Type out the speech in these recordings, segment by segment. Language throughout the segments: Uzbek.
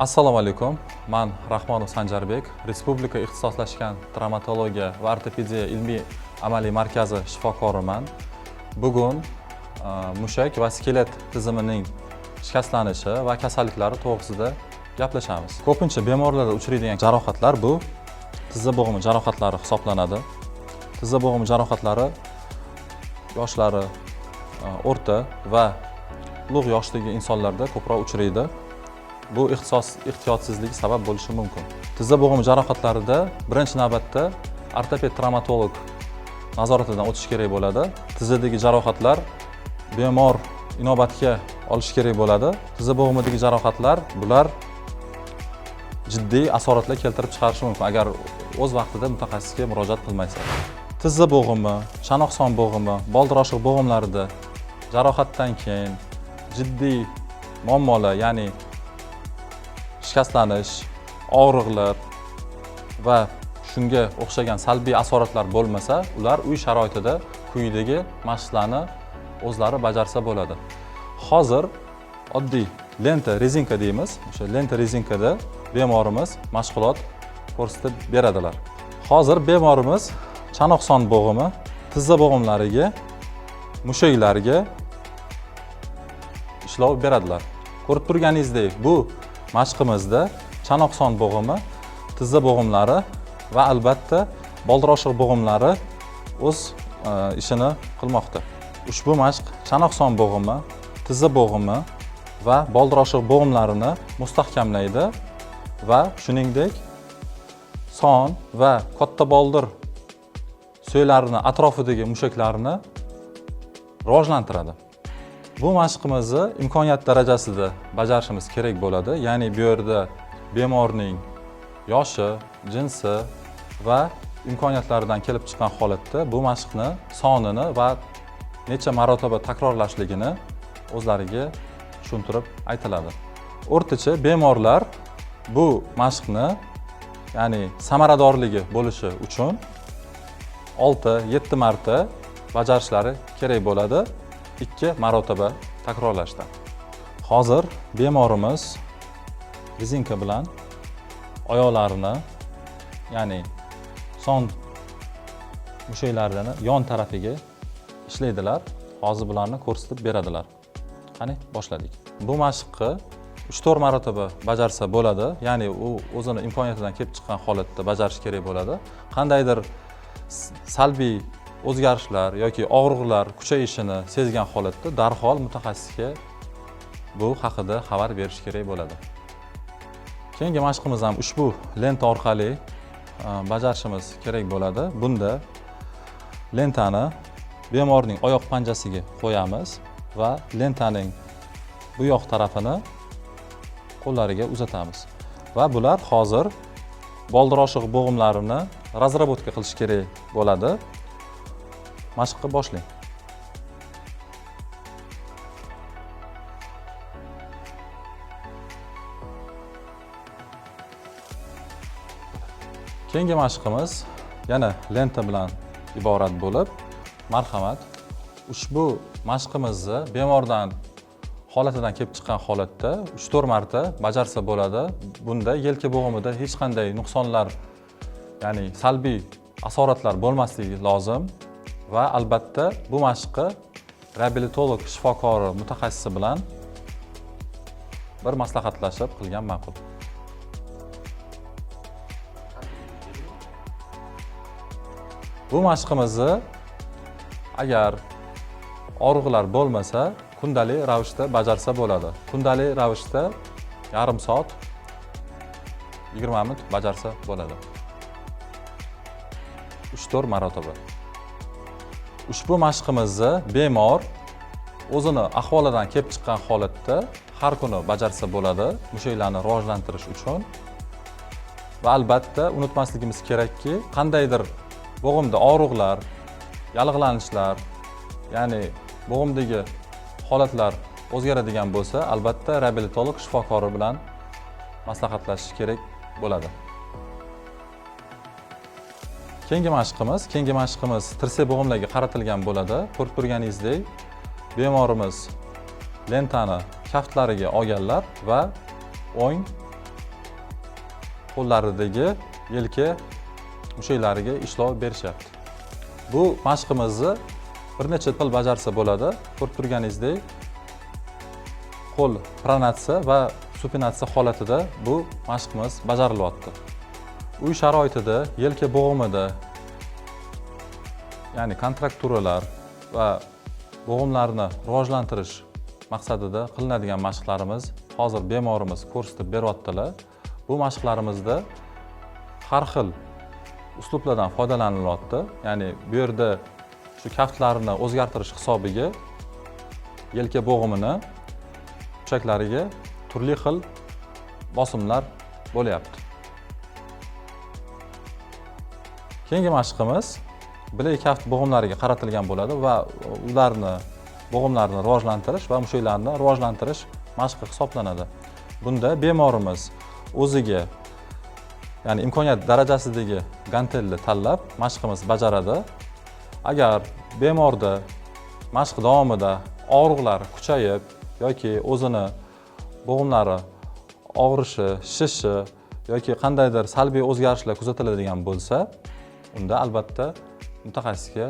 Assalomu alaykum. Men Rahmonov Sanjarbek, Respublika ixtisoslashgan travmatologiya va ortopediya ilmiy amaliy markazi shifokoriman. Bugun mushak va skelet tizimining shikastlanishi va kasalliklari to'g'risida gaplashamiz. Ko'pincha bemorlarda uchraydigan jarohatlar bu tizza bo'g'imi jarohatlari hisoblanadi. Tizza bo'g'imi jarohatlari yoshlari, o'rta va ulug' yoshdagi insonlarda ko'proq uchraydi. Bu ehtiyotsizlik sabab bo'lishi mumkin. Tizza bo'g'imi jarohatlarida birinchi navbatda ortoped travmatolog nazoratidan o'tish kerak bo'ladi. Tizzadagi jarohatlar bemor inobatga olish kerak bo'ladi. Tizza bo'g'imidagi jarohatlar bular jiddiy asoratlar keltirib chiqarishi mumkin agar o'z vaqtida mutaxassisga murojaat qilmaysa. Tizza bo'g'imi, chanoqson bo'g'imi, boldir oshiq bo'g'imlarida jarohatdan keyin jiddiy muammolar, ya'ni shikastlanish, og'riqlar va shunga o'xshagan salbiy asoratlar bo'lmasa, ular uy sharoitida quyidagi mashqlarni o'zlari bajarsa bo'ladi. Hozir oddiy lenta rezinka deymiz. O'sha lenta rezinkada bemorimiz mashg'ulot ko'rsatib beradilar. Hozir bemorimiz chanoqson bo'g'imi, tizza bo'g'imlariga, mushaklarga ishlov beradilar. Ko'rib turganingizdek, bu mashqimizda chanoqson bo'g'imi, tizza bo'g'imlari va albatta boldir oshiq bo'g'imlari o'z ishini qilmoqda. Ushbu mashq chanoqson bo'g'imi, tizza bo'g'imi va boldir oshiq bo'g'imlarini mustahkamlaydi va shuningdek son va katta boldir so'ylarini atrofidagi mushaklarni rivojlantiradi. Bu mashqimizni imkoniyat darajasida bajarishimiz kerak bo'ladi. Ya'ni bu yerda bemorning yoshi, jinsi va imkoniyatlaridan kelib chiqqan holatda bu mashqni sonini va necha marotaba takrorlashligini o'zlariga tushuntirib aytiladi. O'rtacha bemorlar bu mashqni, ya'ni samaradorligi bo'lishi uchun 6-7 marta bajarishlari kerak bo'ladi. 2 marotaba takrorlashdan. Hozir bemorimiz rezinka bilan oyoqlarini, ya'ni son mushaklarini yon tarafiga ishlaydilar. Hozir bularni ko'rsatib beradilar. Qani boshladik. Bu mashqni 3-4 marotaba bajarsa bo'ladi. Ya'ni u o'zini imkoniyatidan kelib chiqqan holatda bajarish kerak bo'ladi. Qandaydir salbiy o'zgarishlar yoki og'riqlar kuchayishini sezgan holatda darhol mutaxassisga bu haqida xabar berish kerak bo'ladi. Keyingi mashqimiz ham ushbu lenta orqali bajarishimiz kerak bo'ladi. Bunda lentani bemorning oyoq panjasiga qo'yamiz va lentaning bu yoq tarafini qo'llariga uzatamiz. Va bular hozir boldir oshiq bo'g'imlarini razrabotka qilish kerak bo'ladi. Mashqni boshlang. Keyingi mashqimiz yana lenta bilan iborat bo'lib, marhamat, ushbu mashqimizni bemordan holatidan kelib chiqqan holatda 3-4 marta bajarsa bo'ladi. Bunda yelka bo'g'imida hech qanday nuqsonlar, ya'ni salbiy asoratlar bo'lmasligi lozim. Va albatta bu mashqni reabilitolog shifokori mutaxassisi bilan bir maslahatlashib qilgan ma'qul. Bu mashqimizni agar og'riqlar bo'lmasa, kundalik ravishda bajarsa bo'ladi. Kundalik ravishda yarim soat 20 minut bajarsa bo'ladi. 3-4 marotaba. Ushbu mashqimizni bemor o'zini ahvolidan kelib chiqqan holatda har kuni bajarsa bo'ladi, mushaklarni rivojlantirish uchun. Va albatta unutmasligimiz kerakki, qandaydir bo'g'imda og'riqlar, yallig'lanishlar, ya'ni bo'g'imdagi holatlar o'zgaradigan bo'lsa, albatta reabilitolog shifokori bilan maslahatlashish kerak bo'ladi. Keyingi mashqimiz tirsak bo'g'imlarga qaratilgan bo'ladi. Ko'rib turganingizdek, bemorimiz lentani kaftlariga olganlar va o'ng qo'llaridagi yelka mushaklariga ishlov berishyapti. Bu mashqimizni bir necha pil bajarsa bo'ladi. Ko'rib turganingizdek, qo'l pronatsiya va supinatsiya holatida bu mashqimiz bajarilyapti. Uy sharoitida, yelka bo'g'imida, ya'ni kontrakturalar va bo'g'imlarni rivojlantirish maqsadida qilinadigan mashqlarimiz hozir bemorimiz ko'rsatib beryaptilar. Bu mashqlarimizda har xil uslublardan foydalanilyapti. Ya'ni bu yerda shu kaftlarni o'zgartirish hisobiga yelka bo'g'imini mushaklariga turli xil bosimlar bo'lyapti. Keyingi mashqimiz bilak kaft bo'g'imlariga qaratilgan bo'ladi va ularni bo'g'imlarni rivojlantirish va mushaklarni rivojlantirish mashqi hisoblanadi. Bunda bemorimiz o'ziga, ya'ni imkoniyat darajasidagi gantelni tanlab mashqimiz bajaradi. Agar bemorda mashq davomida og'riqlar kuchayib yoki o'zini bo'g'imlari og'rishi, shishishi yoki qandaydir salbiy o'zgarishlar kuzatiladigan bo'lsa, unda albatta mutaxassisga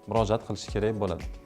murojaat qilish kerak bo'ladi.